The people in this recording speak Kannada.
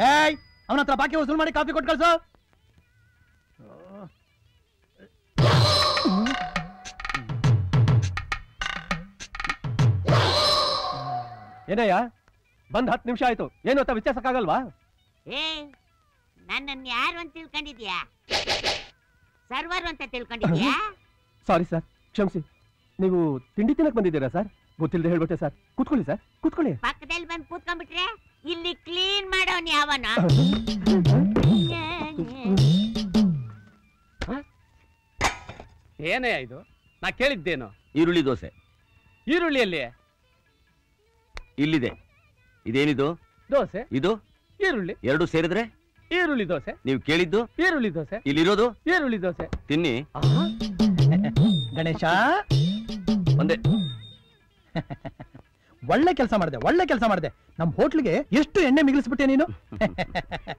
ಏಯ್ ಅವನ ಹತ್ರ ಬಾಕಿ ವಸೂಲ್ ಮಾಡಿ ಕಾಫಿ ಕೊಟ್ಟು ಕಳ್ಸು. ಏನಯ್ಯ ಬಂದ್ 10 ನಿಮಿಷ ಆಯ್ತು, ಏನು ಅಂತ ವಿಚಾರಿಸಕ್ಕಾಗಲ್ವಾ? ಏ ನನ್ನನ್ನು ಯಾರು ಅಂತ ತಿಳ್ಕೊಂಡಿದ್ಯಾ? ಸರ್ವರ್ ಅಂತ ತಿಳ್ಕೊಂಡಿದ್ಯಾ? ಸಾರಿ ಸರ್, ಕ್ಷಮಿಸಿ. ನೀವು ತಿಂಡಿ ತಿನ್ನಕ್ ಬಂದಿದ್ದೀರಾ ಸರ್? ಗೊತ್ತಿಲ್ಲದೆ ಹೇಳ್ಬಿಟ್ಟೆ ಸರ್. ಕೂತ್ಕೊಳ್ಳಿ ಸರ್, ಕೂತ್ಕೊಳ್ಳಿ. ಪಕ್ಕದಲ್ಲಿ ಬಂದು ಕೂತ್ಕೊಂಡ್ಬಿಟ್ರೆ ಇಲ್ಲಿ ಕ್ಲೀನ್ ಮಾಡೋನ್ ಯಾವನ? ಏನೇ ಇದು? ನಾ ಕೇಳಿದ್ದೇನು? ಈರುಳ್ಳಿ ದೋಸೆ. ಈರುಳ್ಳಿಯಲ್ಲಿ ಇಲ್ಲಿದೆ. ಇದೇನಿದು? ದೋಸೆ. ಇದು ಈರುಳ್ಳಿ. ಎರಡು ಸೇರಿದ್ರೆ ಈರುಳ್ಳಿ ದೋಸೆ. ನೀವು ಕೇಳಿದ್ದು ಈರುಳ್ಳಿ ದೋಸೆ. ಇಲ್ಲಿರೋದು ಈರುಳ್ಳಿ ದೋಸೆ. ತಿನ್ನಿ. ಗಣೇಶ ಒಂದೇ. ಒಳ್ಳೆ ಕೆಲಸ ಮಾಡಿದೆ, ಒಳ್ಳೆ ಕೆಲಸ ಮಾಡಿದೆ. ನಮ್ ಹೋಟ್ಲಿಗೆ ಎಷ್ಟು ಎಣ್ಣೆ ಮಿಗಿಲಿಸ್ಬಿಟ್ಟೆ ನೀನು.